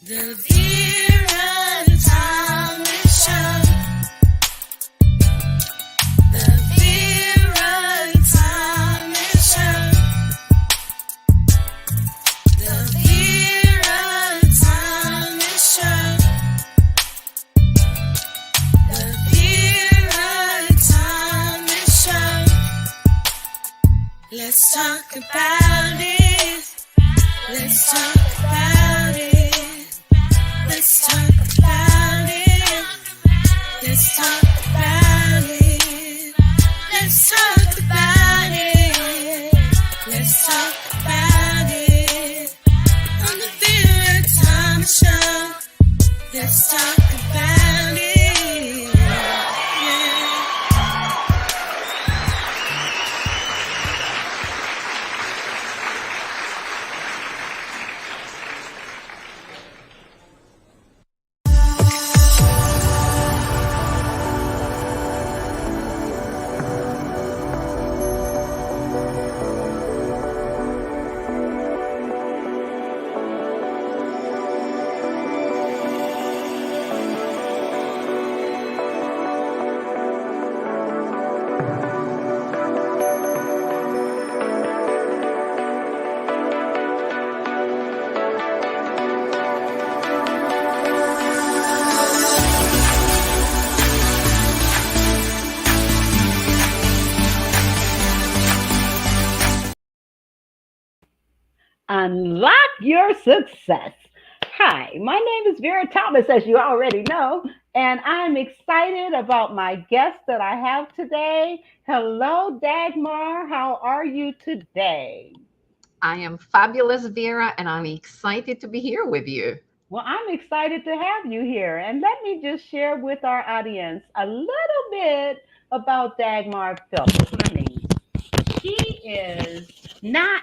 The Vera Thomas Show. The Vera Thomas Show. The Vera Thomas Show. The Vera Thomas Show. Let's talk about it. Let's talk about it. Let's talk about it. Let's talk about it. Let's talk about it. Let's talk about it. On the Vera Thomas Show. Let's talk about it. Yeah. Unlock your success. Hi, my name is Vera Thomas, as you already know, and I'm excited about my guest that I have today. Hello, Dagmar. How are you today? I am fabulous, Vera, and I'm excited to be here with you. Well, I'm excited to have you here. And let me just share with our audience a little bit about Dagmar Fleming. She is not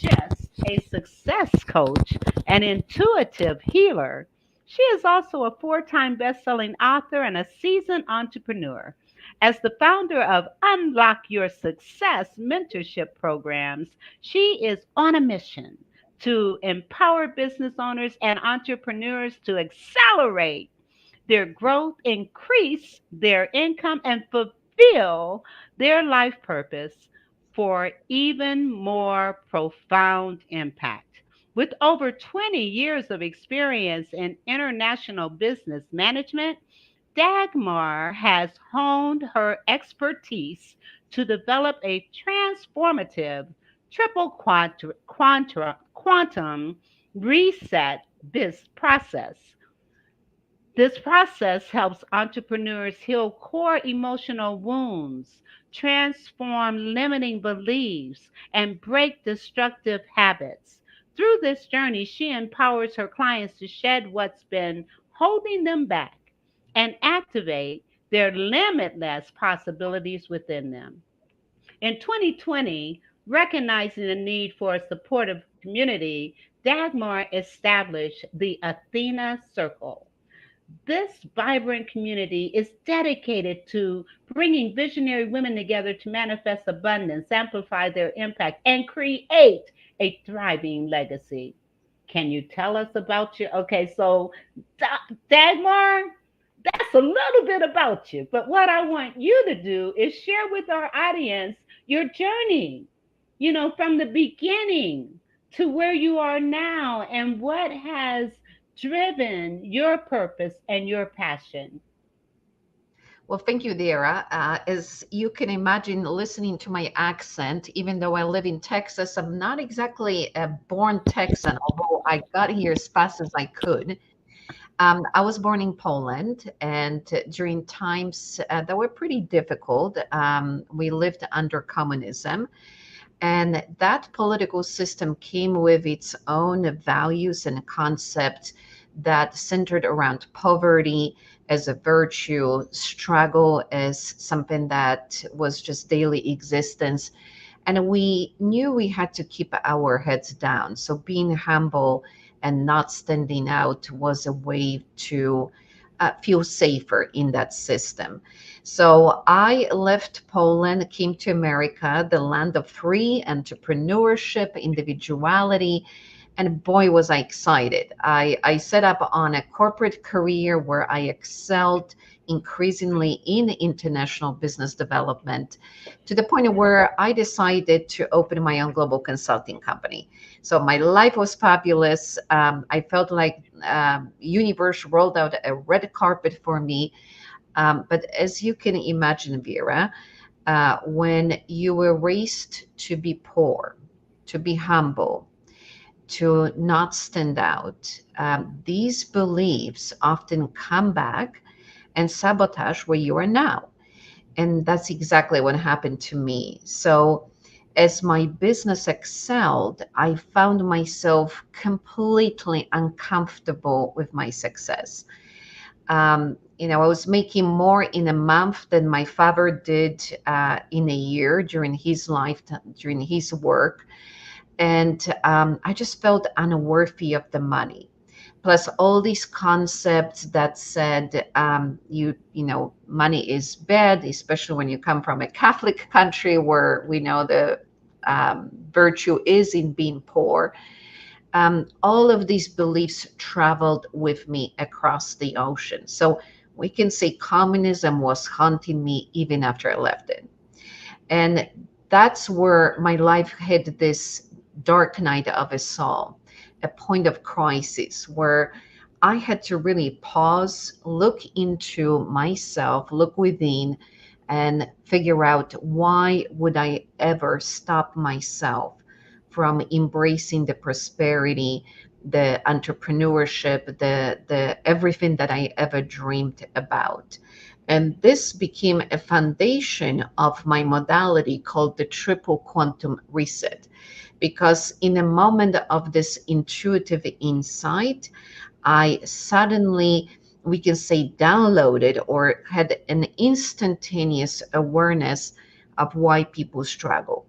just a success coach, an intuitive healer. She is also a four-time best-selling author and a seasoned entrepreneur. As the founder of Unlock Your Success mentorship programs, she is on a mission to empower business owners and entrepreneurs to accelerate their growth, increase their income, and fulfill their life purpose for even more profound impact. With over 20 years of experience in international business management, Dagmar has honed her expertise to develop a transformative triple quantum reset biz process. This process helps entrepreneurs heal core emotional wounds, transform limiting beliefs, and break destructive habits. Through this journey, she empowers her clients to shed what's been holding them back and activate their limitless possibilities within them. In 2020, recognizing the need for a supportive community, Dagmar established the Athena Circle. This vibrant community is dedicated to bringing visionary women together to manifest abundance, amplify their impact, and create a thriving legacy. Can you tell us about you? Okay, so Dagmar, that's a little bit about you. But what I want you to do is share with our audience your journey, from the beginning to where you are now and what has driven your purpose and your passion. Well, thank you, Vera. As you can imagine, listening to my accent, even though I live in Texas, I'm not exactly a born Texan, although I got here as fast as I could. I was born in Poland, and during times that were pretty difficult, we lived under communism. And that political system came with its own values and concepts that centered around poverty as a virtue, struggle as something that was just daily existence. And we knew we had to keep our heads down. So being humble and not standing out was a way to feel safer in that system. So I left Poland, came to America, the land of free entrepreneurship, individuality, And boy, was I excited. I set up on a corporate career where I excelled increasingly in international business development to the point where I decided to open my own global consulting company. So my life was fabulous. I felt like universe rolled out a red carpet for me. But as you can imagine, Vera, when you were raised to be poor, to be humble, to not stand out, these beliefs often come back and sabotage where you are now. And that's exactly what happened to me. So, as my business excelled, I found myself completely uncomfortable with my success. I was making more in a month than my father did in a year during his lifetime, during his work. And I just felt unworthy of the money. Plus, all these concepts that said money is bad, especially when you come from a Catholic country where we know the virtue is in being poor. All of these beliefs traveled with me across the ocean. So we can say communism was haunting me even after I left it. And that's where my life hit this dark night of a soul, a point of crisis where I had to really pause, look into myself, look within, and figure out why would I ever stop myself from embracing the prosperity, the entrepreneurship, the everything that I ever dreamed about. And this became a foundation of my modality called the triple quantum reset. Because in a moment of this intuitive insight, I suddenly, we can say, downloaded or had an instantaneous awareness of why people struggle.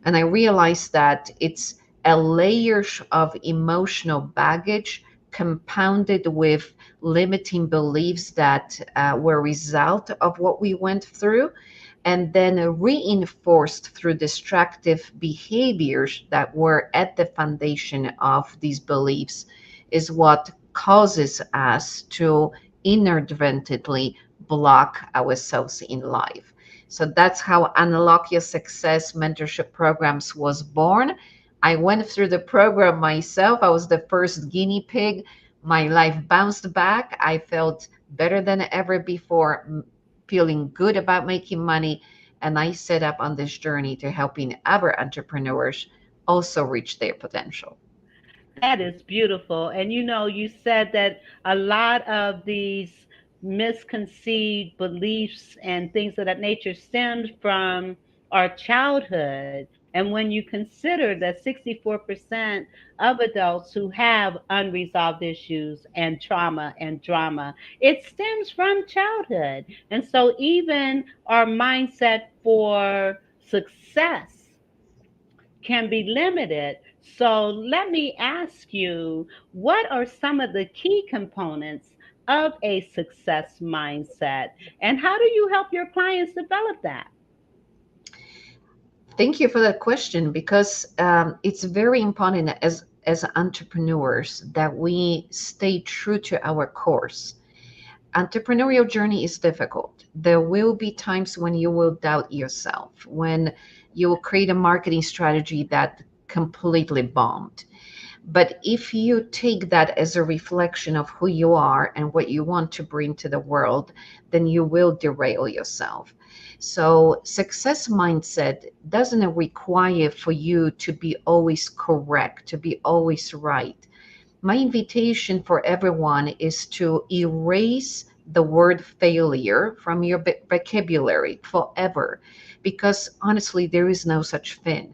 And I realized that it's a layer of emotional baggage compounded with limiting beliefs that were a result of what we went through, and then reinforced through destructive behaviors that were at the foundation of these beliefs is what causes us to inadvertently block ourselves in life. So that's how Unlock Your Success mentorship programs was born. I went through the program myself. I was the first guinea pig. My life bounced back. I felt better than ever before, feeling good about making money. And I set up on this journey to helping other entrepreneurs also reach their potential. That is beautiful. And you said that a lot of these misconceived beliefs and things of that nature stemmed from our childhood. And when you consider that 64% of adults who have unresolved issues and trauma and drama, it stems from childhood. And so even our mindset for success can be limited. So let me ask you, what are some of the key components of a success mindset, and how do you help your clients develop that? Thank you for that question because it's very important as entrepreneurs that we stay true to our course. Entrepreneurial journey is difficult. There will be times when you will doubt yourself, when you will create a marketing strategy that completely bombed. But if you take that as a reflection of who you are and what you want to bring to the world, then you will derail yourself. So, success mindset doesn't require for you to be always correct, to be always right. My invitation for everyone is to erase the word failure from your vocabulary forever, because honestly, there is no such thing.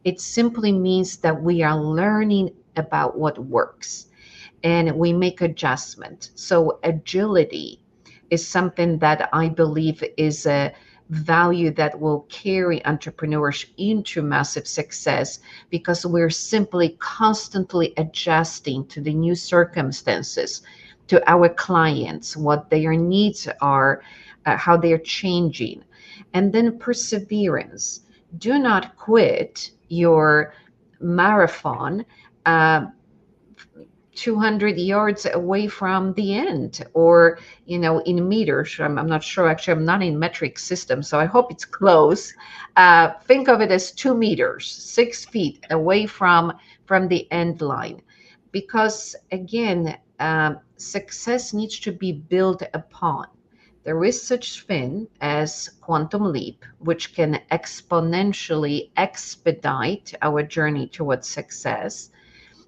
It simply means that we are learning about what works and we make adjustment. So agility is something that I believe is a value that will carry entrepreneurs into massive success because we're simply constantly adjusting to the new circumstances, to our clients, what their needs are, how they're changing. And then perseverance. Do not quit your marathon uh, 200 yards away from the end, or in meters. I'm not sure, actually. I'm not in metric system, so I hope it's close. Think of it as 2 meters, 6 feet away from the end line, because again, success needs to be built upon. There is such thing as quantum leap, which can exponentially expedite our journey towards success,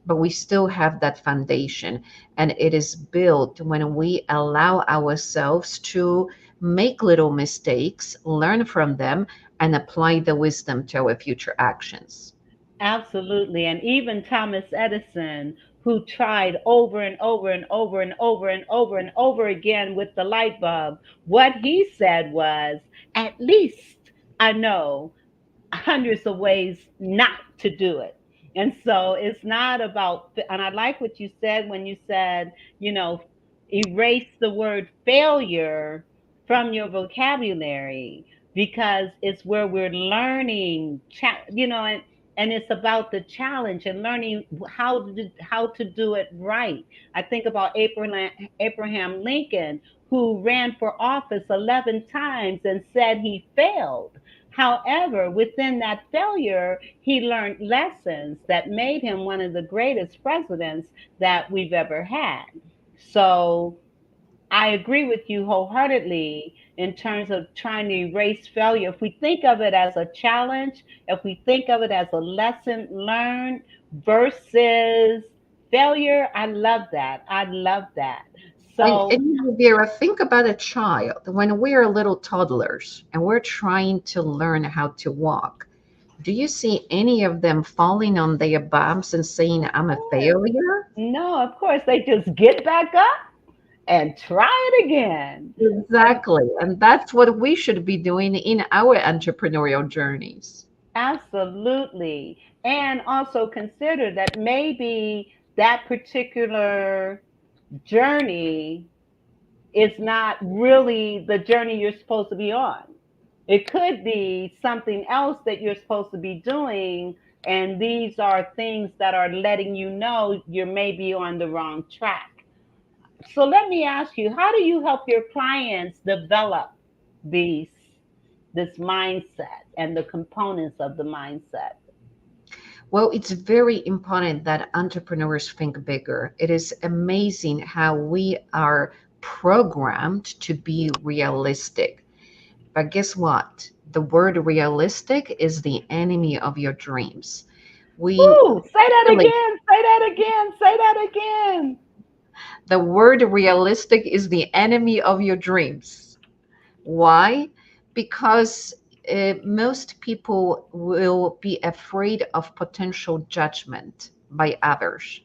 but we still have that foundation. And it is built when we allow ourselves to make little mistakes, learn from them, and apply the wisdom to our future actions. Absolutely. And even Thomas Edison, who tried over and over and over and over and over and over again with the light bulb, what he said was, at least I know hundreds of ways not to do it. And so it's not about, and I like what you said when you said, you know, erase the word failure from your vocabulary, because it's where we're learning, and it's about the challenge and learning how to do it right. I think about Abraham Lincoln, who ran for office 11 times and said he failed. However, within that failure, he learned lessons that made him one of the greatest presidents that we've ever had. So I agree with you wholeheartedly in terms of trying to erase failure. If we think of it as a challenge, if we think of it as a lesson learned versus failure, I love that. I love that. So, Vera, think about a child. When we are little toddlers and we're trying to learn how to walk, do you see any of them falling on their bumps and saying, I'm a failure? no, of course, they just get back up and try it again. Exactly. And that's what we should be doing in our entrepreneurial journeys. Absolutely. And also consider that maybe that particular journey is not really the journey you're supposed to be on. It could be something else that you're supposed to be doing. And these are things that are letting you know you're maybe on the wrong track. So let me ask you, how do you help your clients develop these this mindset and the components of the mindset? Well, it's very important that entrepreneurs think bigger. It is amazing how we are programmed to be realistic. But guess what? The word realistic is the enemy of your dreams. We Woo! Say that really, again. Say that again. Say that again. the word realistic is the enemy of your dreams. Why? Because most people will be afraid of potential judgment by others.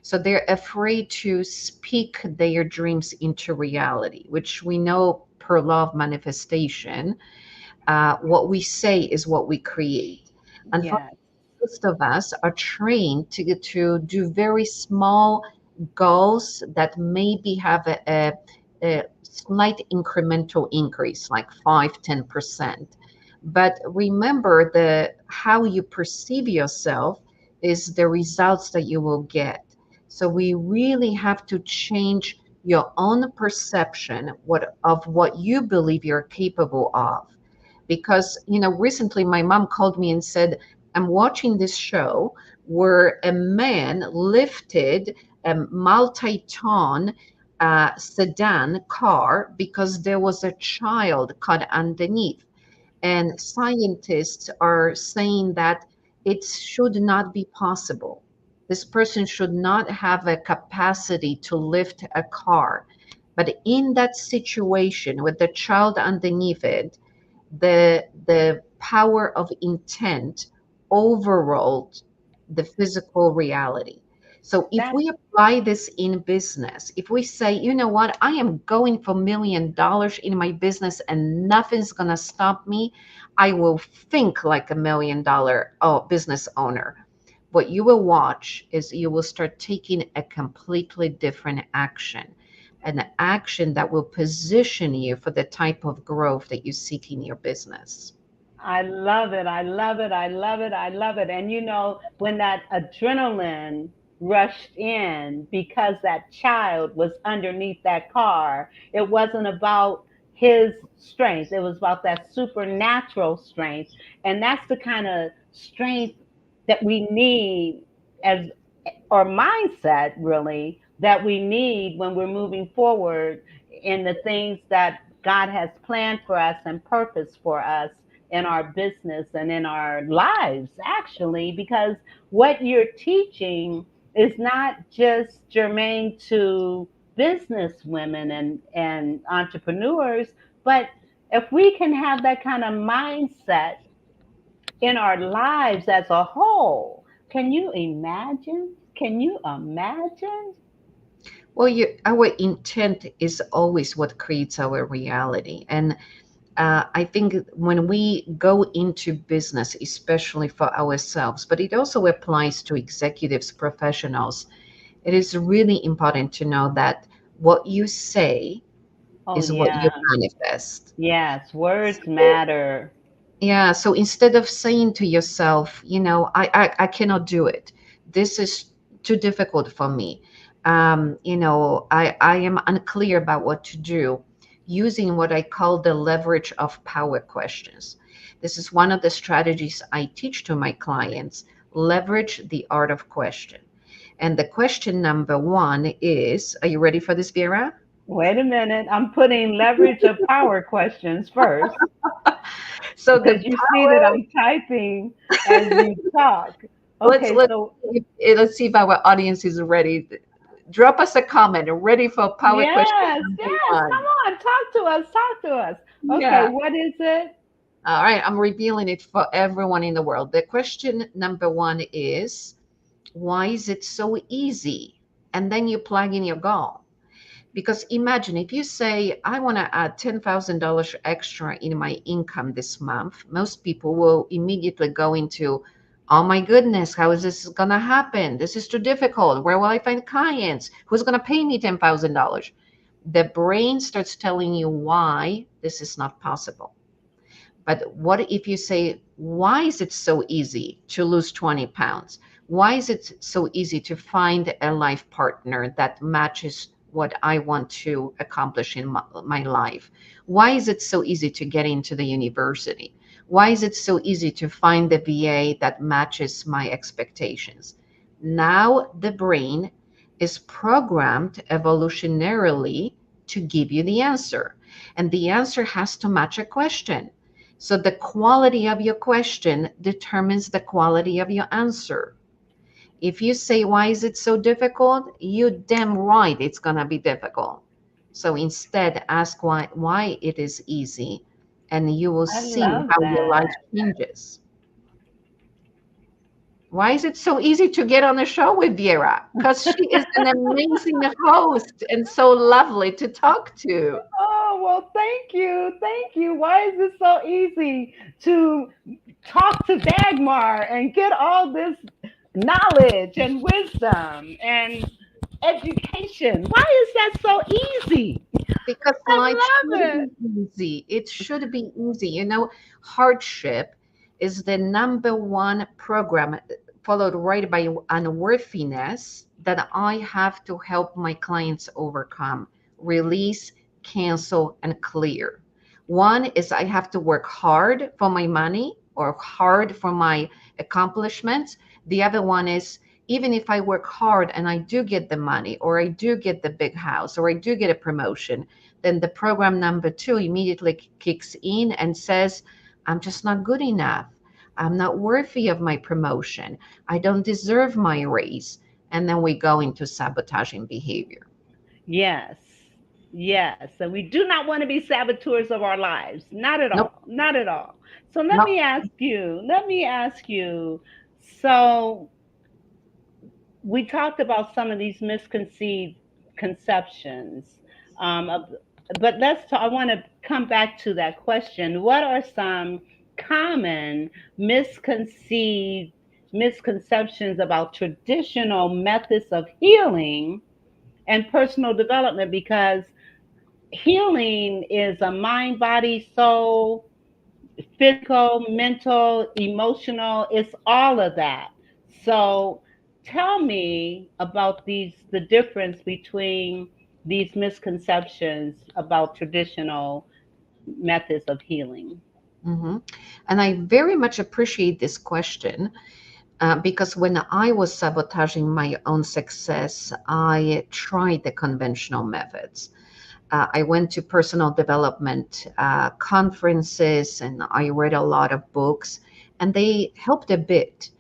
So they're afraid to speak their dreams into reality, which we know per law of manifestation, what we say is what we create. Unfortunately, Yes, most of us are trained to do very small goals that maybe have a slight incremental increase, like 5-10%. But remember, the how you perceive yourself is the results that you will get. So we really have to change your own perception of what you believe you're capable of. Because recently my mom called me and said, I'm watching this show where a man lifted a multi-ton sedan car because there was a child caught underneath. And scientists are saying that it should not be possible. This person should not have a capacity to lift a car. But in that situation with the child underneath it, the power of intent overrode the physical reality. So if that's we apply this in business, if we say, you know what, I am going for $1 million in my business and nothing's going to stop me, I will think like $1 million business owner. What you will watch is you will start taking a completely different action, an action that will position you for the type of growth that you seek in your business. I love it. I love it. I love it. I love it. And when that adrenaline rushed in because that child was underneath that car. It wasn't about his strength, it was about that supernatural strength. And that's the kind of strength that we need as or mindset really that we need when we're moving forward in the things that God has planned for us and purpose for us in our business and in our lives, actually, because what you're teaching is not just germane to business women and entrepreneurs, but if we can have that kind of mindset in our lives as a whole, can you imagine? Can you imagine? Well, our intent is always what creates our reality. And I think when we go into business, especially for ourselves, but it also applies to executives, professionals, it is really important to know that what you say Oh, is what you yeah. manifest. Yes, words So, matter. yeah, so instead of saying to yourself, I cannot do it. This is too difficult for me. I am unclear about what to do, using what I call the leverage of power questions. This is one of the strategies I teach to my clients, leverage the art of question. And the question number one is, are you ready for this, Vera? Wait a minute. I'm putting leverage of power questions first So the because you see that I'm typing as you talk. let's Okay, let's so let's see if our audience is ready. Drop us a comment. Ready for power question yes, number yes, come one? on, talk to us, talk to us. Okay, Yeah. what is it? All right. I'm revealing it for everyone in the world. The question number one is, why is it so easy? And then you plug in your goal. Because imagine if you say, I want to add $10,000 extra in my income this month, most people will immediately go into, oh my goodness, how is this going to happen? This is too difficult. Where will I find clients? Who's going to pay me $10,000? The brain starts telling you why this is not possible. But what if you say, why is it so easy to lose 20 pounds? Why is it so easy to find a life partner that matches what I want to accomplish in my life? Why is it so easy to get into the university? Why is it so easy to find the VA that matches my expectations? Now the brain is programmed evolutionarily to give you the answer. And the answer has to match a question. So the quality of your question determines the quality of your answer. If you say, why is it so difficult? You damn right it's going to be difficult. So instead, ask why it is easy, and you will I see love how your that. life changes. Why is it so easy to get on the show with Vera? Because she is an amazing host and so lovely to talk to. Oh, well, thank you. Thank you. Why is it so easy to talk to Dagmar and get all this knowledge and wisdom and education? Why is that so easy? Because life I should love it. be easy. It should be easy. Hardship is the number one program, followed right by unworthiness, that I have to help my clients overcome, release, cancel, and clear. One is I have to work hard for my money or hard for my accomplishments. The other one is, even if I work hard and I do get the money, or I do get the big house, or I do get a promotion, then the program number two immediately kicks in and says, I'm just not good enough. I'm not worthy of my promotion. I don't deserve my raise. And then we go into sabotaging behavior. Yes. Yes. And we do not want to be saboteurs of our lives. Not at Nope, all. Not at all. So let nope. me ask you, let me ask you. So we talked about some of these misconceived conceptions. Of, but let's talk, I want to come back to that question. What are some common misconceived misconceptions about traditional methods of healing and personal development? Because healing is a mind, body, soul, physical, mental, emotional, it's all of that. So tell me about the difference between these misconceptions about traditional methods of healing. Hmm. And I very much appreciate this question because when I was sabotaging my own success, I tried the conventional methods. I went to personal development conferences and I read a lot of books, and they helped a bit.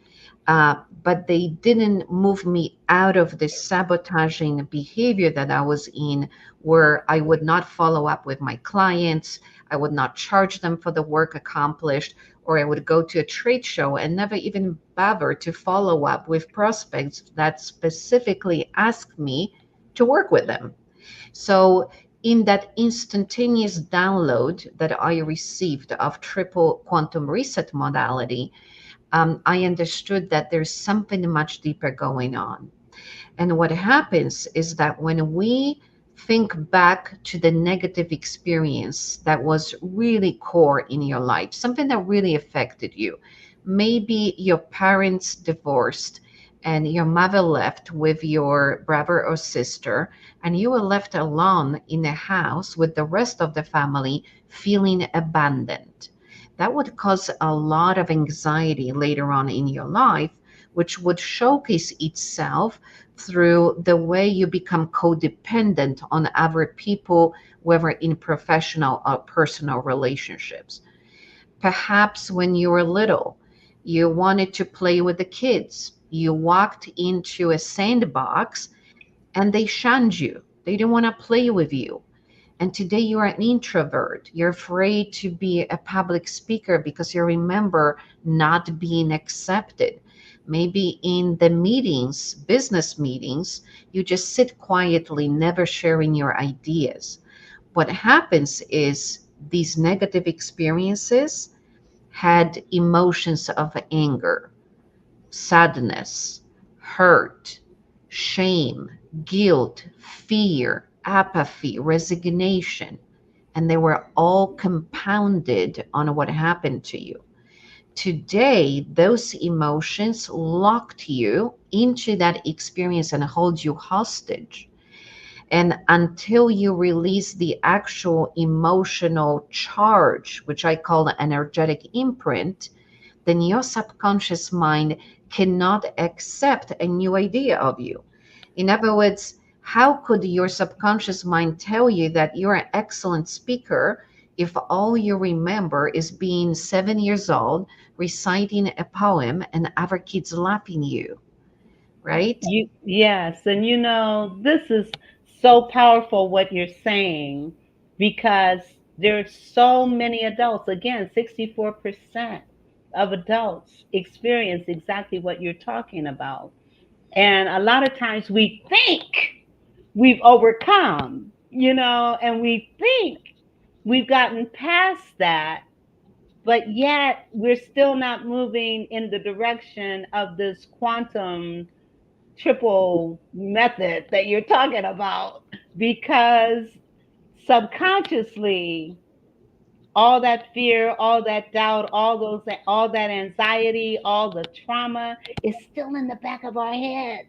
But they didn't move me out of the sabotaging behavior that I was in, where I would not follow up with my clients, I would not charge them for the work accomplished, or I would go to a trade show and never even bother to follow up with prospects that specifically asked me to work with them. So, in that instantaneous download that I received of triple quantum reset modality, I understood that there's something much deeper going on. And what happens is that when we think back to the negative experience that was really core in your life, something that really affected you, maybe your parents divorced and your mother left with your brother or sister, and you were left alone in the house with the rest of the family feeling abandoned. That would cause a lot of anxiety later on in your life, which would showcase itself through the way you become codependent on other people, whether in professional or personal relationships. Perhaps when you were little, you wanted to play with the kids. You walked into a sandbox and they shunned you. They didn't want to play with you. And today you are an introvert. You're afraid to be a public speaker because you remember not being accepted. Maybe in the meetings, business meetings, you just sit quietly, never sharing your ideas. What happens is these negative experiences had emotions of anger, sadness, hurt, shame, guilt, fear, apathy, resignation, and they were all compounded on what happened to you. Today, those emotions locked you into that experience and hold you hostage. And until you release the actual emotional charge, which I call the energetic imprint, then your subconscious mind cannot accept a new idea of you. In other words, how could your subconscious mind tell you that you're an excellent speaker if all you remember is being 7 years old, reciting a poem, and other kids laughing at you, right? Yes, and this is so powerful what you're saying, because there's so many adults, again, 64% of adults experience exactly what you're talking about. And a lot of times we think we've overcome, and we think we've gotten past that, but yet we're still not moving in the direction of this quantum triple method that you're talking about, because subconsciously all that fear, all that doubt, all that anxiety, all the trauma is still in the back of our heads.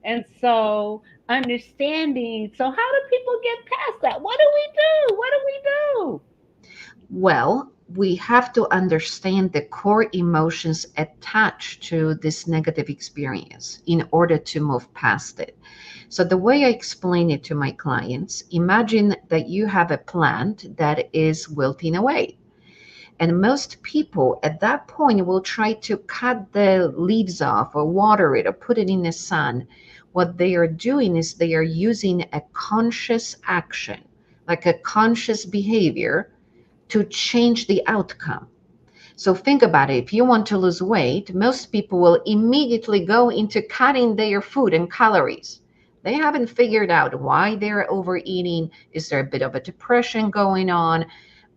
And so understanding, so how do people get past that? What do we do? What do we do? Well, we have to understand the core emotions attached to this negative experience in order to move past it. So, the way I explain it to my clients, imagine that you have a plant that is wilting away. And most people at that point will try to cut the leaves off or water it or put it in the sun. What they are doing is they are using a conscious action, like a conscious behavior, to change the outcome. So think about it. If you want to lose weight, most people will immediately go into cutting their food and calories. They haven't figured out why they're overeating. Is there a bit of a depression going on?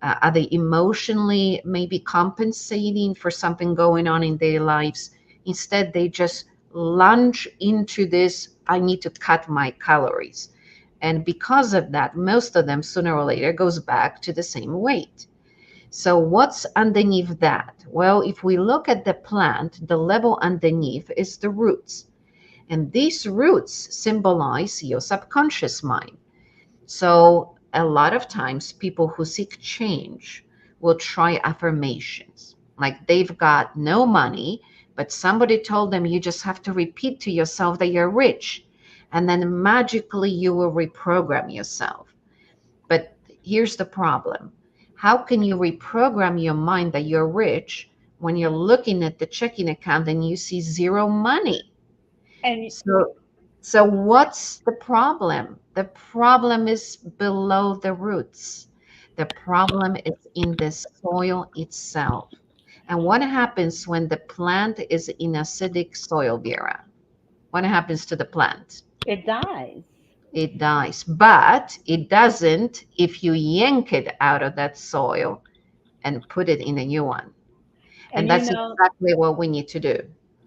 Are they emotionally maybe compensating for something going on in their lives? Instead, they just lunge into this, I need to cut my calories. And because of that, most of them sooner or later goes back to the same weight. So what's underneath that? Well, if we look at the plant, the level underneath is the roots. And these roots symbolize your subconscious mind. So a lot of times people who seek change will try affirmations. Like they've got no money, but somebody told them you just have to repeat to yourself that you're rich. And then magically you will reprogram yourself. But here's the problem. How can you reprogram your mind that you're rich when you're looking at the checking account and you see zero money? And So, so what's the problem? The problem is below the roots. The problem is in the soil itself. And what happens when the plant is in acidic soil, Vera? What happens to the plant? it dies. It dies. But it doesn't if you yank it out of that soil and put it in a new one. And And you that's know, exactly what we need to do.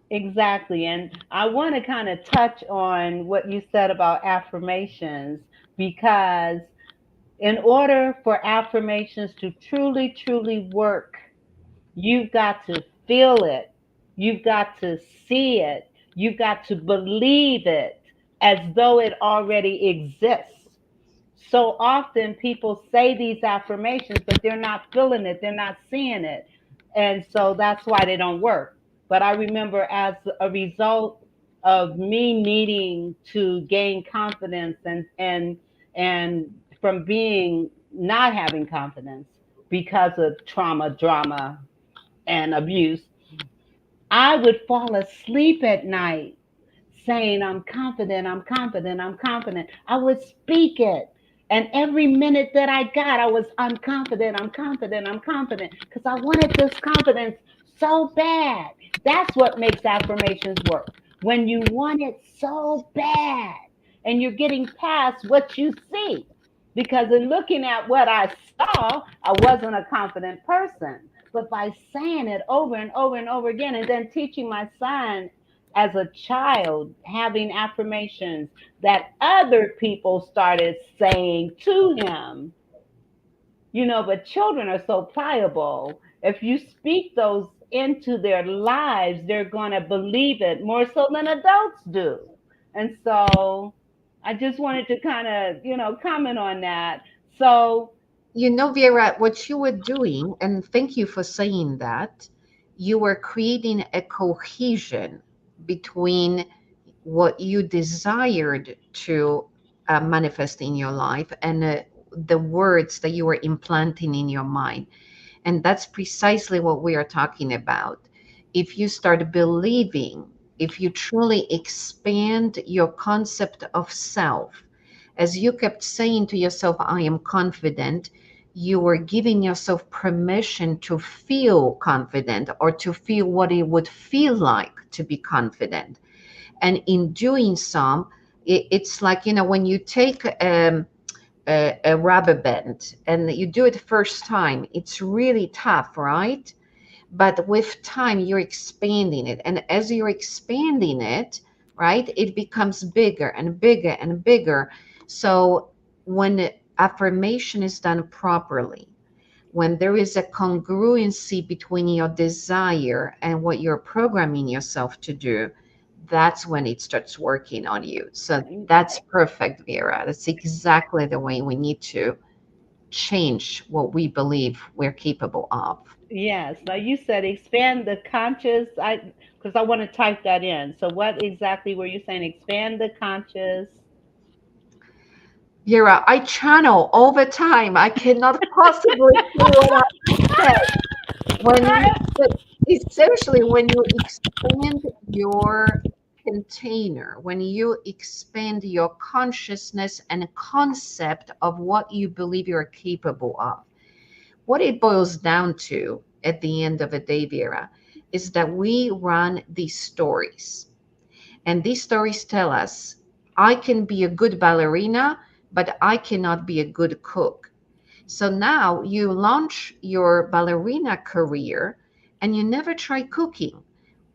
exactly. And I want to kind of touch on what you said about affirmations because in order for affirmations to truly, truly work, you've got to feel it. You've got to see it. You've got to believe it as though it already exists. So often people say these affirmations, but they're not feeling it, they're not seeing it. And so that's why they don't work. But I remember as a result of me needing to gain confidence and from being not having confidence because of trauma, drama, and abuse, I would fall asleep at night saying, I'm confident, I'm confident, I'm confident. I would speak it. And every minute that I got, I was, I'm confident, I'm confident, I'm confident, because I wanted this confidence so bad. That's what makes affirmations work. When you want it so bad and you're getting past what you see. Because in looking at what I saw, I wasn't a confident person. But by saying it over and over and over again, and then teaching my son as a child having affirmations that other people started saying to him, but children are so pliable. If you speak those into their lives, they're going to believe it more so than adults do. And so I just wanted to kind of, comment on that. So, Vera, what you were doing, and thank you for saying that, you were creating a cohesion between what you desired to manifest in your life and the words that you were implanting in your mind. And that's precisely what we are talking about. If you start believing, if you truly expand your concept of self, as you kept saying to yourself, I am confident, you were giving yourself permission to feel confident or to feel what it would feel like to be confident. And in doing so, it's like, when you take a rubber band and you do it first time, it's really tough, right? But with time, you're expanding it. And as you're expanding it, right, it becomes bigger and bigger and bigger. So when affirmation is done properly, when there is a congruency between your desire and what you're programming yourself to do, that's when it starts working on you. So that's perfect, Vera. That's exactly the way we need to change what we believe we're capable of. yes, now you said expand the conscious. Because I want to type that in. So, what exactly were you saying? Expand the conscious. Vera, I channel all the time. I cannot possibly say what I said. When you, but essentially, when you expand your container, when you expand your consciousness and concept of what you believe you're capable of, what it boils down to at the end of the day, Vera, is that we run these stories. And these stories tell us, I can be a good ballerina, but I cannot be a good cook. So now you launch your ballerina career and you never try cooking.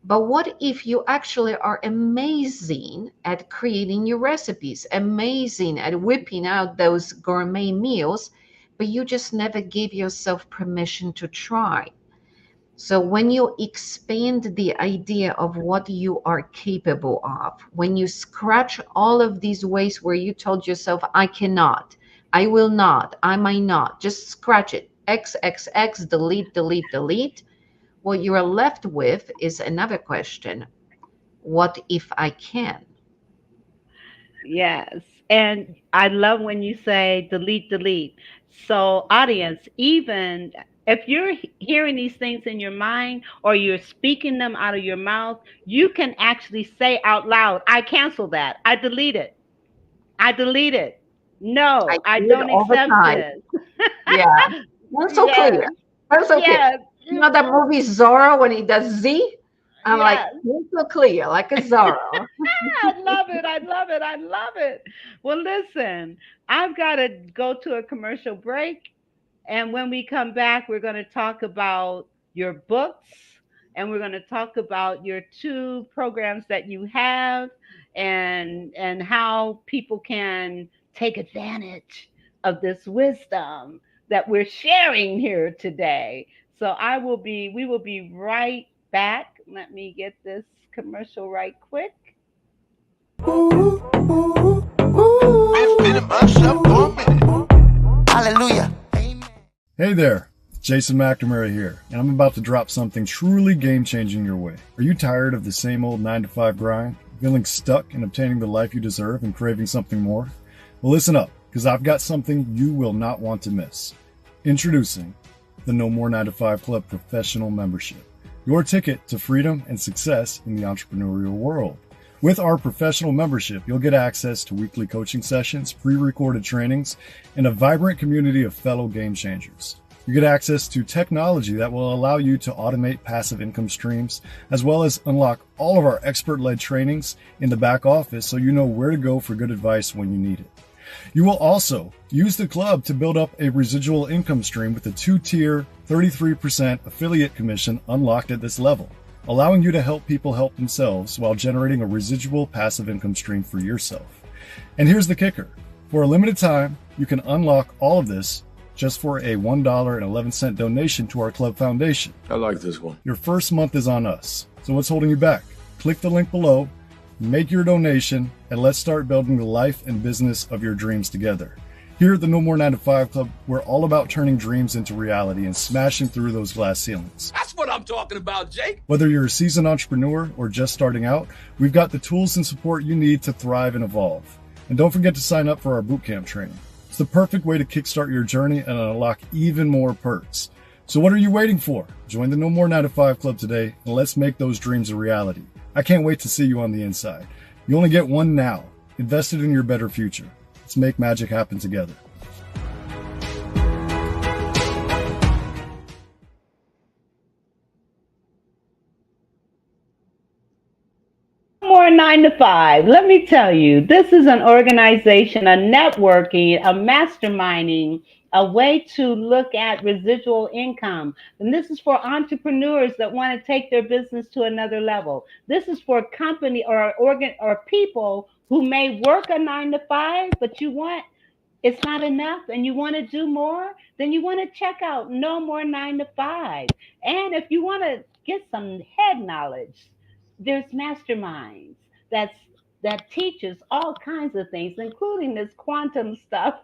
But what if you actually are amazing at creating your recipes, amazing at whipping out those gourmet meals, but you just never gave yourself permission to try? So when you expand the idea of what you are capable of, when you scratch all of these ways where you told yourself, I cannot, I will not, I might not, just scratch it. X, X, X, delete, delete, delete. What you are left with is another question. What if I can? Yes. And I love when you say delete, delete. So, audience, even if you're hearing these things in your mind or you're speaking them out of your mouth, you can actually say out loud, I cancel that. I delete it. I delete it. I No, I do it don't all the accept time. this. Yeah, that's so clear. Yes. That's so clear. Yes. You know that movie Zorro when he does Z? I'm like, Yes. it's so clear, like a Zorro. I love it. I love it. I love it. Well, listen, I've got to go to a commercial break. And when we come back, we're going to talk about your books and we're going to talk about your two programs that you have and how people can take advantage of this wisdom that we're sharing here today. So we will be right back. Let me get this commercial right quick. Been feeling myself for a minute. Hallelujah. Hey there, Jason McNamara here, and I'm about to drop something truly game-changing your way. Are you tired of the same old 9-to-5 grind? Feeling stuck in obtaining the life you deserve and craving something more? Well, listen up, because I've got something you will not want to miss. Introducing the No More 9-to-5 Club Professional Membership, your ticket to freedom and success in the entrepreneurial world. With our professional membership, you'll get access to weekly coaching sessions, pre-recorded trainings, and a vibrant community of fellow game changers. You get access to technology that will allow you to automate passive income streams, as well as unlock all of our expert-led trainings in the back office so you know where to go for good advice when you need it. You will also use the club to build up a residual income stream with a 2-tier 33% affiliate commission unlocked at this level, allowing you to help people help themselves while generating a residual passive income stream for yourself. And here's the kicker. For a limited time, you can unlock all of this just for a $1.11 donation to our club foundation. I like this one. Your first month is on us. So what's holding you back? Click the link below, make your donation, and let's start building the life and business of your dreams together. Here at the No More 9-to-5 Club, we're all about turning dreams into reality and smashing through those glass ceilings. That's what I'm talking about, Jake. Whether you're a seasoned entrepreneur or just starting out, we've got the tools and support you need to thrive and evolve. And don't forget to sign up for our bootcamp training. It's the perfect way to kickstart your journey and unlock even more perks. So what are you waiting for? Join the No More 9-to-5 Club today and let's make those dreams a reality. I can't wait to see you on the inside. You only get one now. Invest it in your better future. Let's make magic happen together. More 9 to 5. Let me tell you, this is an organization, a networking, a masterminding, a way to look at residual income. And this is for entrepreneurs that want to take their business to another level. This is for company or people who may work a 9 to 5, but it's not enough and you want to do more, then you want to check out No More 9 to 5. And if you want to get some head knowledge, there's masterminds that teaches all kinds of things, including this quantum stuff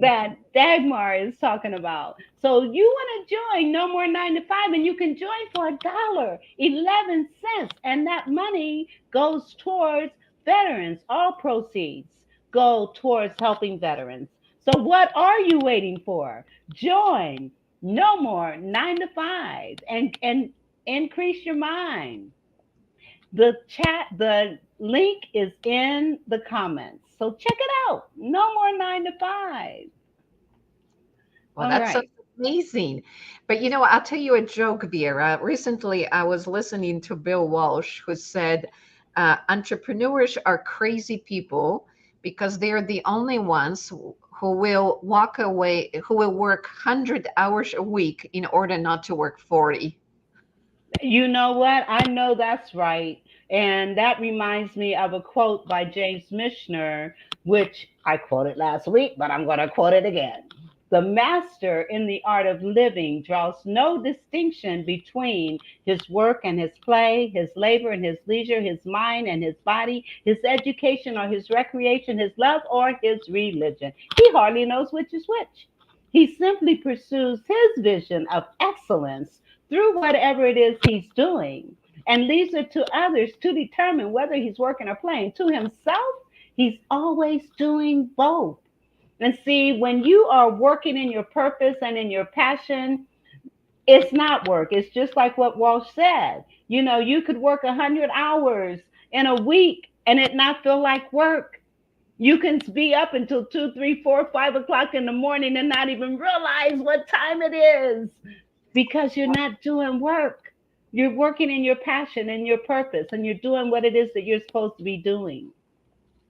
that Dagmar is talking about. So you want to join No More 9 to 5, and you can join for $1.11, and that money goes towards veterans. All proceeds go towards helping veterans. So what are you waiting for? Join No More 9 to 5 and increase your mind. The link is in the comments. So check it out. No more 9 to 5. Well, that's so amazing. But I'll tell you a joke, Vera. Recently, I was listening to Bill Walsh, who said entrepreneurs are crazy people because they're the only ones who will walk away, who will work 100 hours a week in order not to work 40. You know what? I know that's right. And that reminds me of a quote by James Michener, which I quoted last week, but I'm going to quote it again. The master in the art of living draws no distinction between his work and his play, his labor and his leisure, his mind and his body, his education or his recreation, his love or his religion. He hardly knows which is which. He simply pursues his vision of excellence through whatever it is he's doing and leaves it to others to determine whether he's working or playing. To himself, he's always doing both. And see, when you are working in your purpose and in your passion, it's not work. It's just like what Walsh said. You know, you could work 100 hours in a week and it not feel like work. You can be up until 2, 3, 4, 5 o'clock in the morning and not even realize what time it is because you're not doing work. You're working in your passion and your purpose, and you're doing what it is that you're supposed to be doing.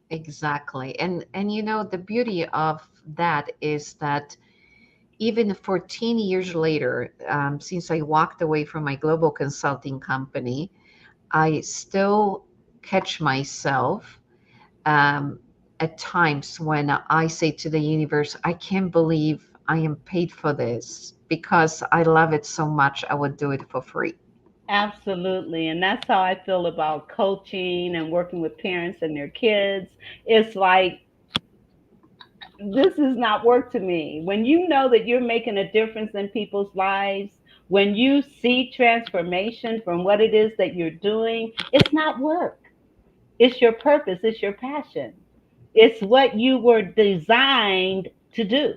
Exactly. And you know, the beauty of that is that even 14 years later, since I walked away from my global consulting company, I still catch myself um, at times when I say to the universe, I can't believe I am paid for this because I love it so much, I would do it for free. Absolutely. And that's how I feel about coaching and working with parents and their kids. It's like, this is not work to me. When you know that you're making a difference in people's lives, when you see transformation from what it is that you're doing, it's not work. It's your purpose, it's your passion. It's what you were designed to do.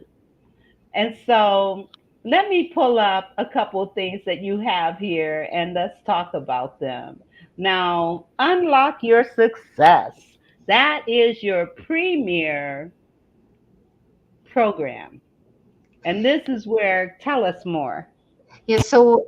And so let me pull up a couple of things that you have here and let's talk about them. Now, unlock your success. That is your premier program. And this is where, tell us more. Yeah, so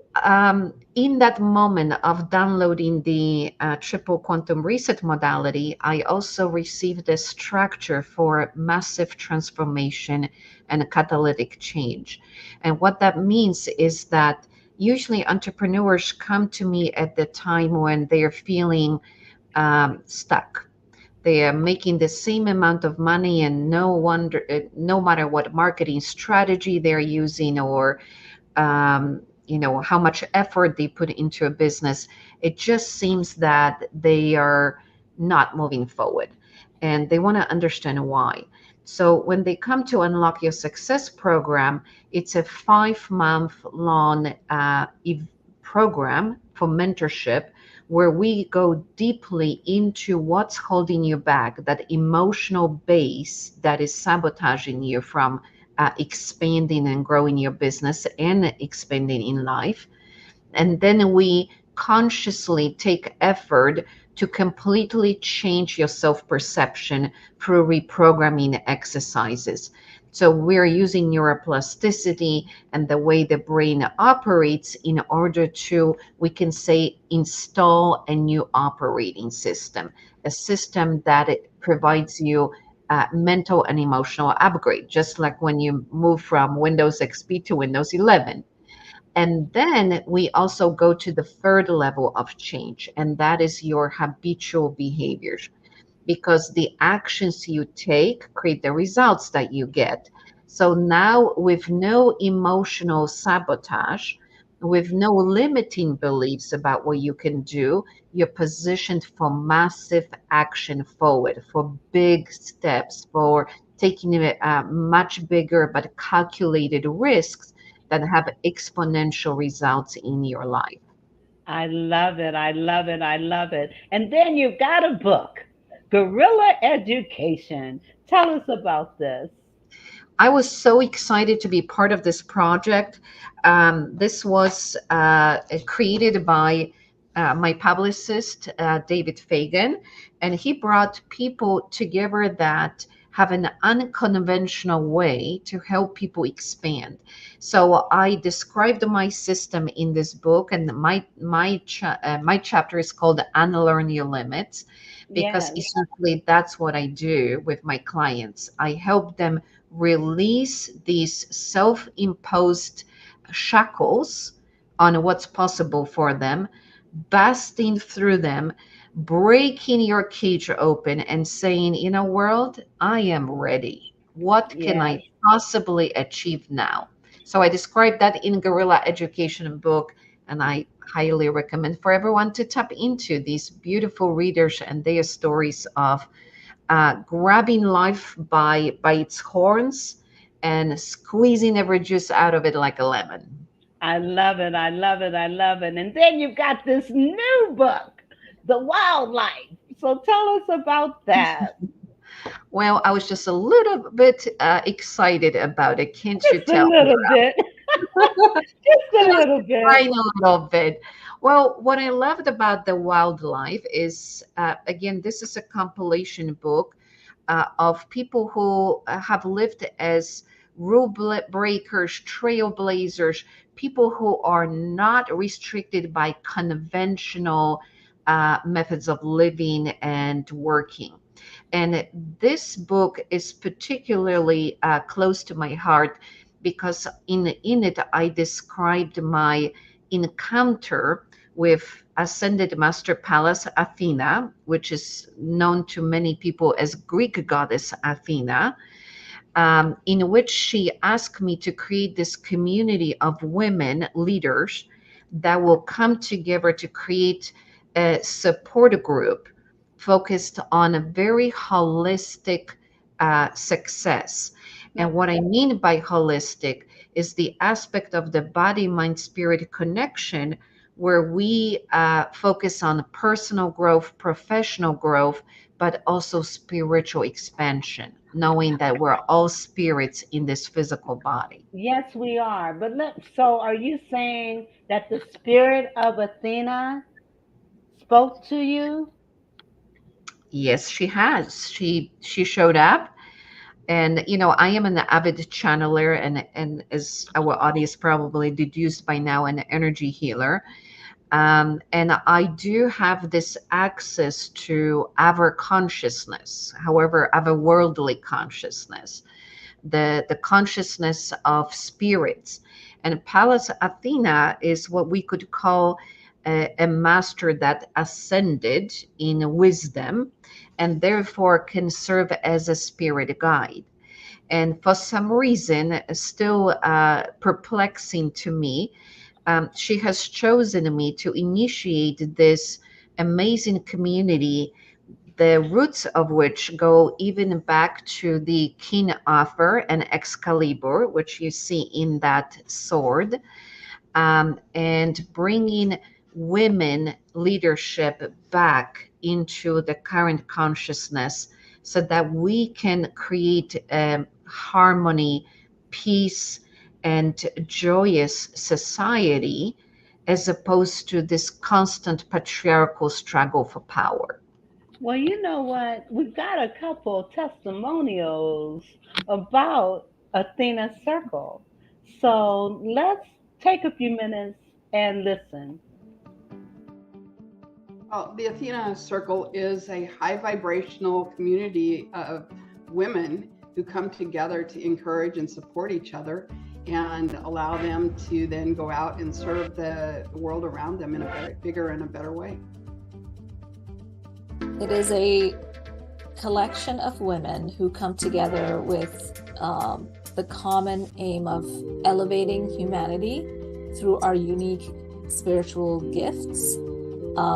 in that moment of downloading the triple quantum reset modality, I also received a structure for massive transformation and catalytic change. And what that means is that usually entrepreneurs come to me at the time when they are feeling stuck. They are making the same amount of money, and no matter what marketing strategy they're using or you know, how much effort they put into a business, it just seems that they are not moving forward and they want to understand why. So when they come to Unlock Your Success program, it's a 5-month long program for mentorship where we go deeply into what's holding you back, that emotional base that is sabotaging you from expanding and growing your business and expanding in life. And then we consciously take effort to completely change your self perception through reprogramming exercises. So we're using neuroplasticity and the way the brain operates in order to, we can say, install a new operating system, a system that it provides you mental and emotional upgrade, just like when you move from Windows XP to Windows 11. And then we also go to the third level of change, and that is your habitual behaviors, because the actions you take create the results that you get. So now, with no emotional sabotage, with no limiting beliefs about what you can do, you're positioned for massive action forward, for big steps, for taking much bigger but calculated risks that have exponential results in your life. I love it. I love it. I love it. And then you've got a book, Guerrilla Education. Tell us about this. I was so excited to be part of this project. This was created by my publicist, David Fagan, and he brought people together that have an unconventional way to help people expand. So I described my system in this book, and my chapter is called "Unlearn Your Limits," because Yes. essentially that's what I do with my clients. I help them release these self-imposed shackles on what's possible for them, busting through them, breaking your cage open and saying, you know, world, I am ready. What can Yes. I possibly achieve now? So I described that in Guerrilla Education book, and I highly recommend for everyone to tap into these beautiful readers and their stories of grabbing life by its horns and squeezing every juice out of it like a lemon. I love it. I love it. I love it. And then you've got this new book, The Wildlife. So tell us about that. Well, I was just a little bit excited about it. Can't you Just a tell? little bit. Just a little bit. Trying a little bit. Well, what I loved about The Wildlife is, again, this is a compilation book of people who have lived as rule breakers, trailblazers, people who are not restricted by conventional methods of living and working. And this book is particularly close to my heart because in it I described my encounter with ascended master Pallas Athena, which is known to many people as Greek goddess Athena, in which she asked me to create this community of women leaders that will come together to create a support group focused on a very holistic success. And what I mean by holistic is the aspect of the body, mind, spirit connection where we focus on personal growth, professional growth, but also spiritual expansion, knowing that we're all spirits in this physical body. Yes, we are. But so are you saying that the spirit of Athena spoke to you? Yes, she has. She showed up. And I am an avid channeler, and as our audience probably deduced by now, an energy healer. And I do have this access to our consciousness, however, our worldly consciousness, the consciousness of spirits. And Pallas Athena is what we could call a master that ascended in wisdom and therefore can serve as a spirit guide. And for some reason, still perplexing to me, she has chosen me to initiate this amazing community, the roots of which go even back to the King Arthur and Excalibur, which you see in that sword, and bringing women leadership back into the current consciousness so that we can create harmony, peace, and joyous society as opposed to this constant patriarchal struggle for power. Well, you know what? We've got a couple testimonials about Athena Circle. So let's take a few minutes and listen. Well, the Athena Circle is a high vibrational community of women who come together to encourage and support each other and allow them to then go out and serve the world around them in a bigger and a better way. It is a collection of women who come together with the common aim of elevating humanity through our unique spiritual gifts,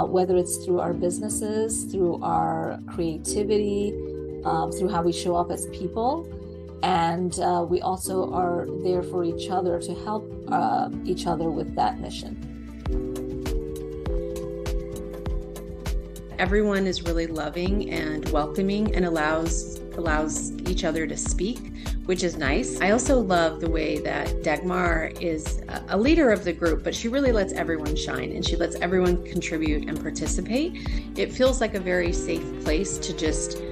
whether it's through our businesses, through our creativity, through how we show up as people. And we also are there for each other to help each other with that mission. Everyone is really loving and welcoming and allows each other to speak, which is nice. I also love the way that Dagmar is a leader of the group, but she really lets everyone shine and she lets everyone contribute and participate. It feels like a very safe place to just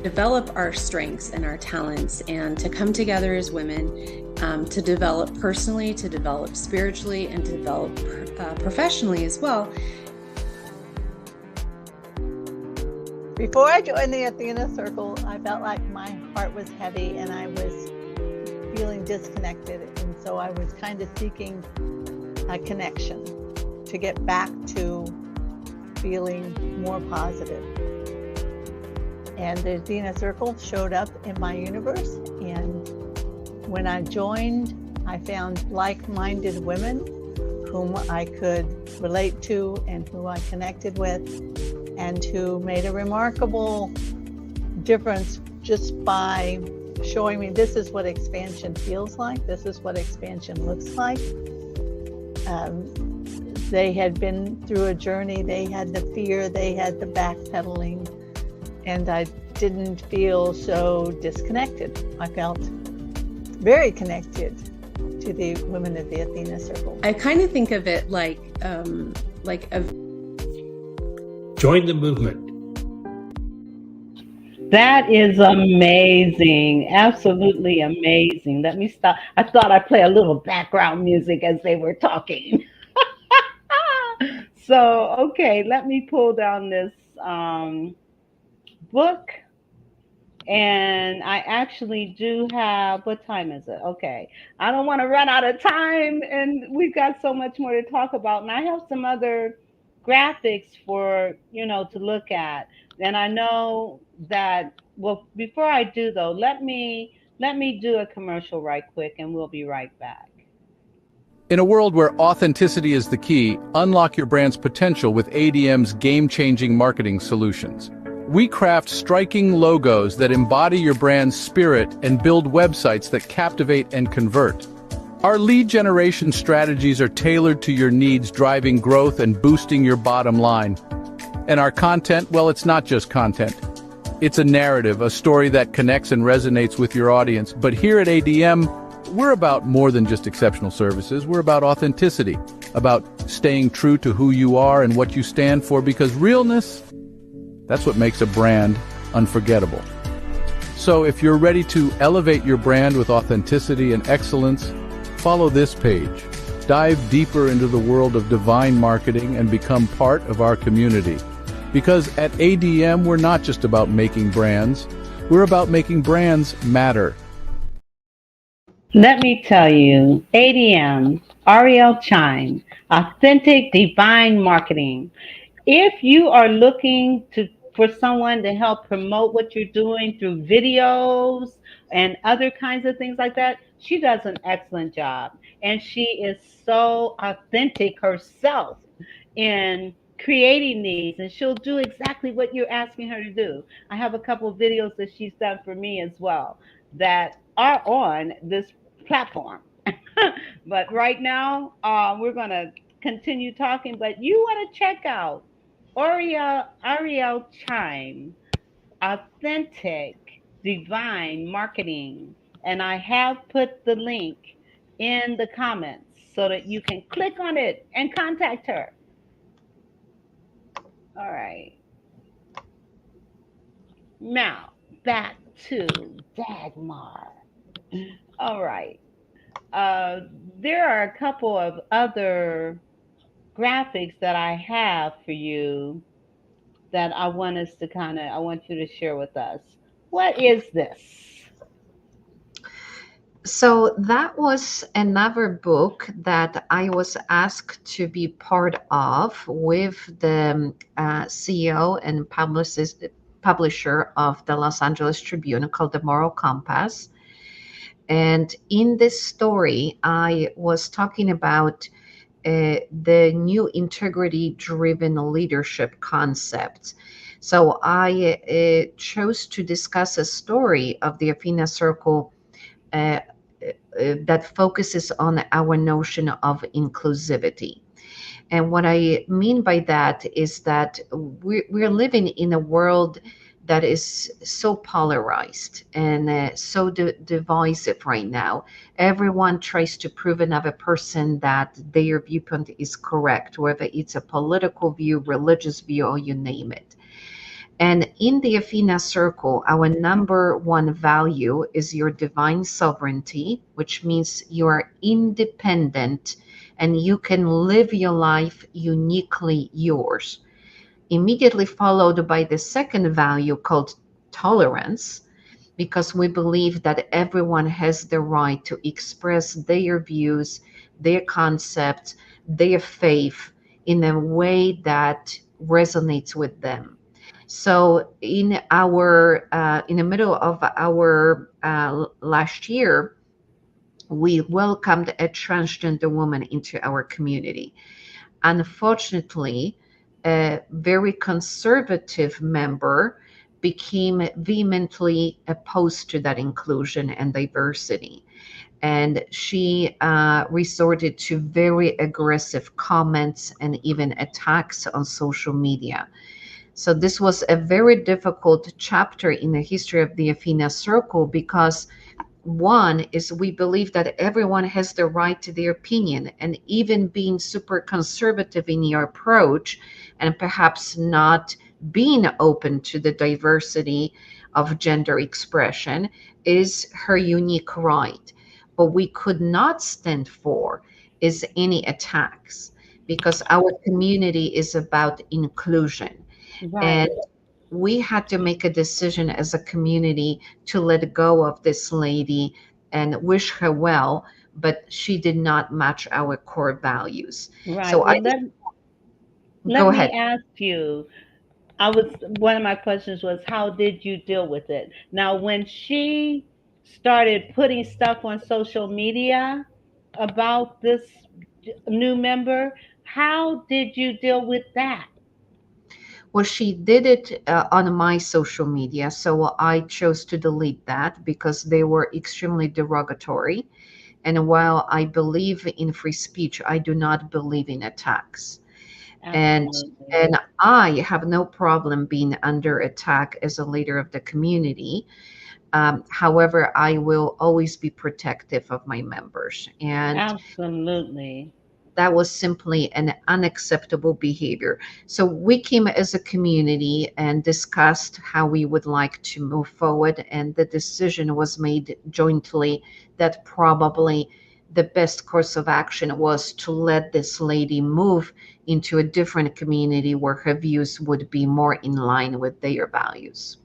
develop our strengths and our talents and to come together as women, to develop personally, to develop spiritually, and to develop professionally as well. Before I joined the Athena Circle, I felt like my heart was heavy and I was feeling disconnected. And so I was kind of seeking a connection to get back to feeling more positive. And the Athena Circle showed up in my universe, when I joined, I found like-minded women whom I could relate to and who I connected with, and who made a remarkable difference just by showing me this is what expansion feels like, this is what expansion looks like. They had been through a journey, they had the fear, they had the backpedaling, and I didn't feel so disconnected. I felt very connected to the women of the Athena Circle. I kind of think of it like a join the movement. That is amazing. Absolutely amazing. Let me stop. I thought I'd play a little background music as they were talking. So, okay, let me pull down this book. And I actually do have, what time is it? Okay. I don't want to run out of time, and we've got so much more to talk about. And I have some other graphics for, to look at. And I know that, well, before I do though, let me do a commercial right quick, and we'll be right back. In a world where authenticity is the key, unlock your brand's potential with ADM's game-changing marketing solutions. We craft striking logos that embody your brand's spirit and build websites that captivate and convert. Our lead generation strategies are tailored to your needs, driving growth and boosting your bottom line. And our content, well, it's not just content. It's a narrative, a story that connects and resonates with your audience. But here at ADM, we're about more than just exceptional services. We're about authenticity, about staying true to who you are and what you stand for, because realness, that's what makes a brand unforgettable. So if you're ready to elevate your brand with authenticity and excellence, follow this page. Dive deeper into the world of divine marketing and become part of our community. Because at ADM, we're not just about making brands, we're about making brands matter. Let me tell you, ADM, Ariel Chime, Authentic Divine Marketing. If you are looking for someone to help promote what you're doing through videos and other kinds of things like that, she does an excellent job. And she is so authentic herself in creating these, and she'll do exactly what you're asking her to do. I have a couple of videos that she's done for me as well that are on this platform. But right now, we're going to continue talking, but you want to check out Ariel Chime, Authentic Divine Marketing. And I have put the link in the comments so that you can click on it and contact her. All right. Now, back to Dagmar. All right. There are a couple of other graphics that I have for you that I want us to I want you to share with us. What is this? So that was another book that I was asked to be part of with the CEO and publisher of the Los Angeles Tribune, called The Moral Compass. And in this story, I was talking about the new integrity-driven leadership concept. So I chose to discuss a story of the Athena Circle that focuses on our notion of inclusivity. And what I mean by that is that we're living in a world that is so polarized and so divisive right now. Everyone tries to prove another person that their viewpoint is correct, whether it's a political view, religious view, or you name it. And in the Athena Circle, our number one value is your divine sovereignty, which means you are independent and you can live your life uniquely yours. Immediately followed by the second value called tolerance, because we believe that everyone has the right to express their views, their concepts, their faith in a way that resonates with them. So in the middle of our last year, we welcomed a transgender woman into our community. Unfortunately, a very conservative member became vehemently opposed to that inclusion and diversity. And she resorted to very aggressive comments and even attacks on social media. So this was a very difficult chapter in the history of the Athena Circle, because one is we believe that everyone has the right to their opinion, and even being super conservative in your approach and perhaps not being open to the diversity of gender expression is her unique right. What we could not stand for is any attacks, because our community is about inclusion. Right. And we had to make a decision as a community to let go of this lady and wish her well, but she did not match our core values. Right. So Well, go let ahead. me ask you. One of my questions was, how did you deal with it? Now, when she started putting stuff on social media about this new member, how did you deal with that? Well, she did it on my social media, so I chose to delete that because they were extremely derogatory. And while I believe in free speech, I do not believe in attacks. And Absolutely. and I have no problem being under attack as a leader of the community. However, I will always be protective of my members. And Absolutely. that was simply an unacceptable behavior. So we came as a community and discussed how we would like to move forward. And the decision was made jointly that probably the best course of action was to let this lady move into a different community where her views would be more in line with their values.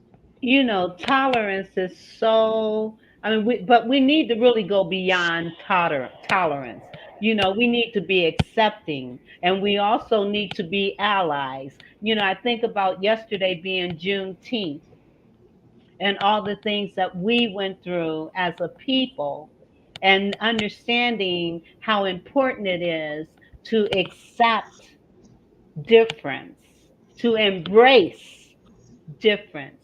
Tolerance is so, I mean, but we need to really go beyond tolerance. We need to be accepting, and we also need to be allies. I think about yesterday being Juneteenth and all the things that we went through as a people, and understanding how important it is to accept difference, to embrace difference,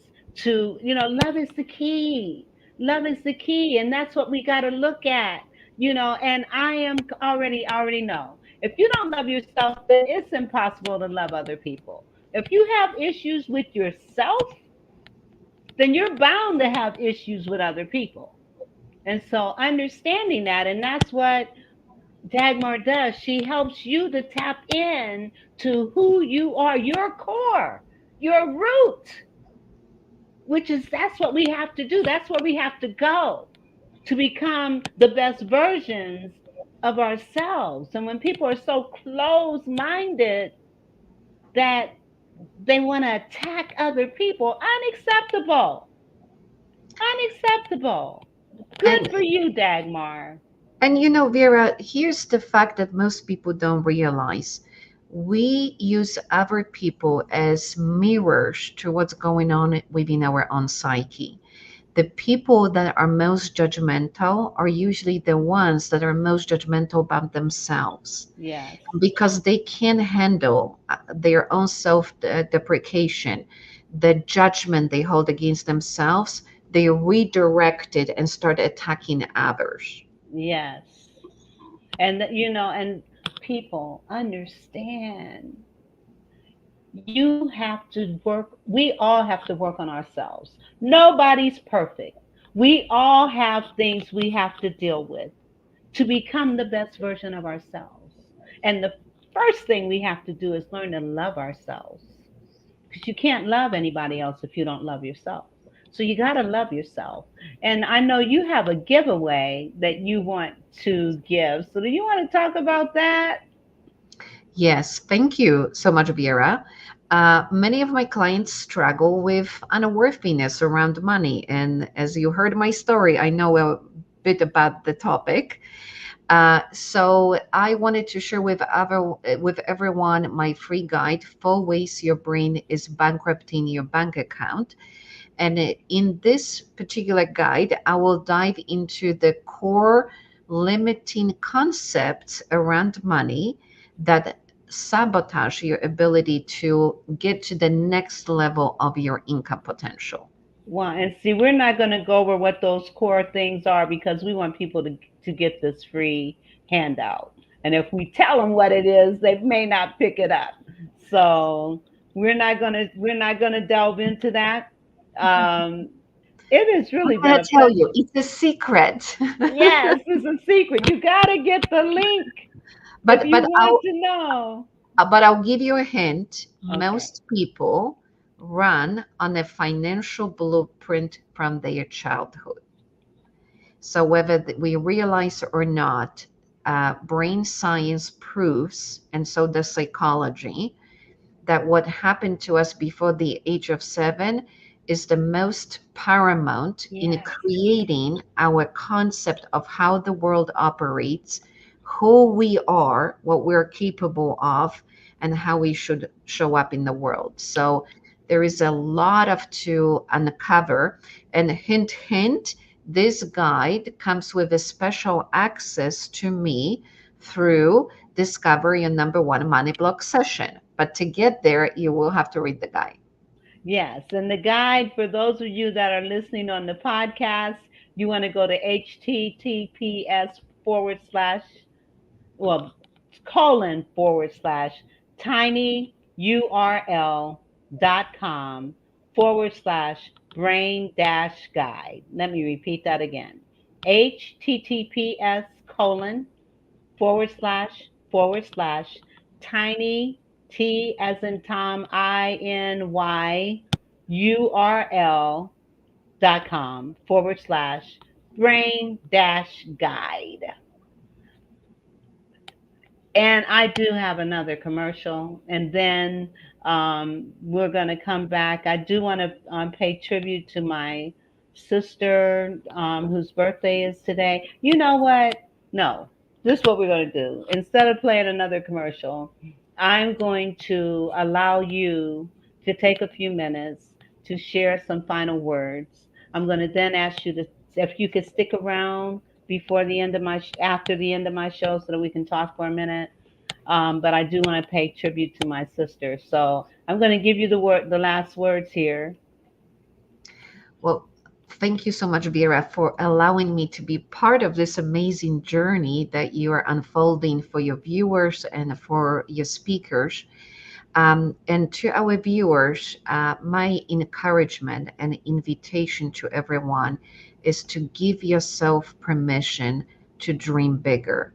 love is the key. Love is the key. And that's what we got to look at, and I am already know, if you don't love yourself, then it's impossible to love other people. If you have issues with yourself, then you're bound to have issues with other people. And so understanding that, and that's what Dagmar does. She helps you to tap in to who you are, your core, your root, that's what we have to do. That's where we have to go to become the best versions of ourselves. And when people are so close minded that they want to attack other people, unacceptable. Unacceptable. Good And for you, Dagmar. Vera, here's the fact that most people don't realize. We use other people as mirrors to what's going on within our own psyche. The people that are most judgmental are usually the ones that are most judgmental about themselves, Yes. because they can't handle their own self-deprecation, the judgment they hold against themselves. They redirect it and start attacking others. Yes. And people understand, you have to work, we all have to work on ourselves. Nobody's perfect. We all have things we have to deal with to become the best version of ourselves. And the first thing we have to do is learn to love ourselves, because you can't love anybody else if you don't love yourself. So you got to love yourself. And I know you have a giveaway that you want to give. So do you want to talk about that? Yes, thank you so much, Vera. Many of my clients struggle with unworthiness around money. And as you heard my story, I know a bit about the topic. So I wanted to share with everyone my free guide, 4 Ways Your Brain is Bankrupting Your Bank Account. And in this particular guide, I will dive into the core limiting concepts around money that sabotage your ability to get to the next level of your income potential. Well, and see, we're not going to go over what those core things are because we want people to get this free handout. And if we tell them what it is, they may not pick it up. So we're not gonna delve into that. Um, it has really I'm been going a to tell pleasure. you, it's a secret. Yes, it's a secret. You gotta get the link if but you but want I'll to know. but I'll give you a hint. Okay. Most people run on a financial blueprint from their childhood. So whether we realize or not, brain science proves, and so does psychology, that what happened to us before the age of 7 is the most paramount in Yes. creating our concept of how the world operates, who we are, what we're capable of, and how we should show up in the world. So there is a lot of to uncover. And hint, hint, this guide comes with a special access to me through Discover Your Number One Money Block session. But to get there, you will have to read the guide. Yes, and the guide for those of you that are listening on the podcast, you want to go to https forward slash well colon forward slash tinyurl.com forward slash brain dash guide. Let me repeat that again. https colon forward slash tiny T as in Tom INYURL.com forward slash brain dash guide. And I do have another commercial, and then we're going to come back. I do want to pay tribute to my sister whose birthday is today. You know what? No, this is what we're going to do. Instead of playing another commercial, I'm going to allow you to take a few minutes to share some final words. I'm going to then ask you to, if you could stick around before the end of after the end of my show so that we can talk for a minute. But I do want to pay tribute to my sister. So I'm going to give you the last words here. Well, thank you so much, Vera, for allowing me to be part of this amazing journey that you are unfolding for your viewers and for your speakers. And to our viewers, my encouragement and invitation to everyone is to give yourself permission to dream bigger.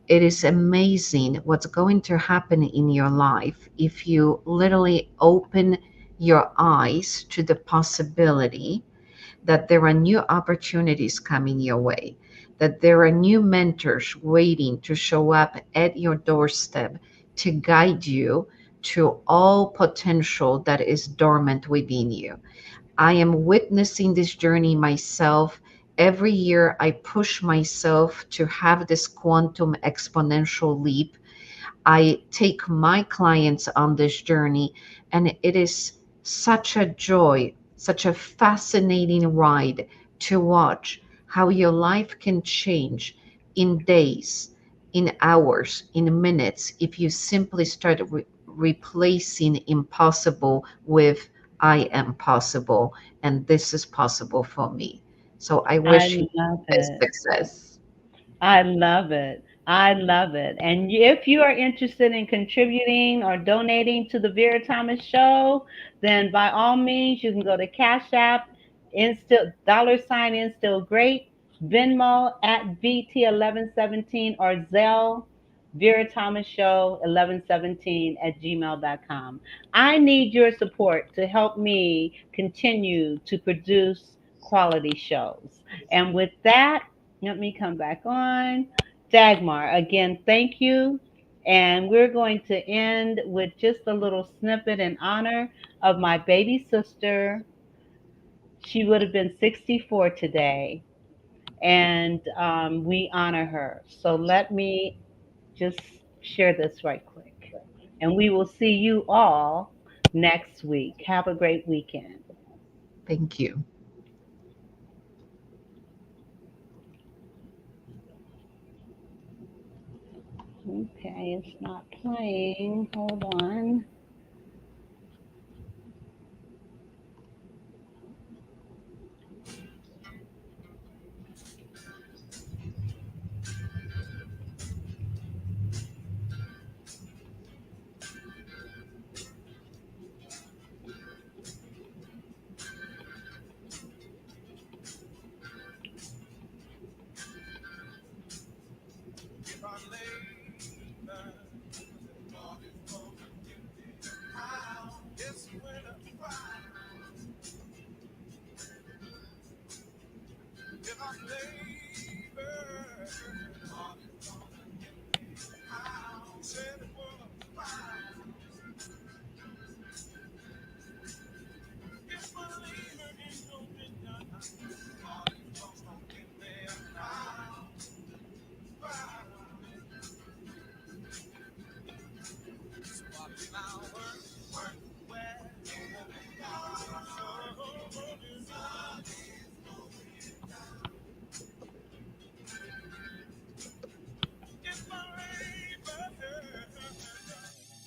It is amazing what's going to happen in your life if you literally open your eyes to the possibility that there are new opportunities coming your way, that there are new mentors waiting to show up at your doorstep to guide you to all potential that is dormant within you. I am witnessing this journey myself. Every year, I push myself to have this quantum exponential leap. I take my clients on this journey, and it is such a joy, such a fascinating ride to watch how your life can change in days, in hours, in minutes, if you simply start replacing impossible with I am possible, and this is possible for me. So I I wish you love best it. success. I love it. I love it. And if you are interested in contributing or donating to the Vera Thomas Show, then by all means, you can go to Cash App, Instill, $ Instill Great, Venmo at VT1117, or Zelle, Vera Thomas Show 1117 at gmail.com. I need your support to help me continue to produce quality shows. And with that, let me come back on. Dagmar, again, thank you. And we're going to end with just a little snippet in honor of my baby sister. She would have been 64 today, and we honor her. So let me just share this right quick. And we will see you all next week. Have a great weekend. Thank you. Okay, it's not playing. Hold on.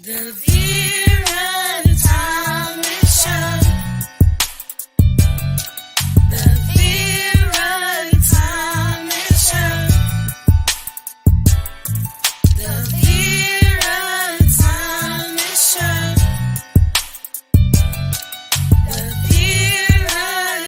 The Vera Thomas Show. The Vera Thomas Show. The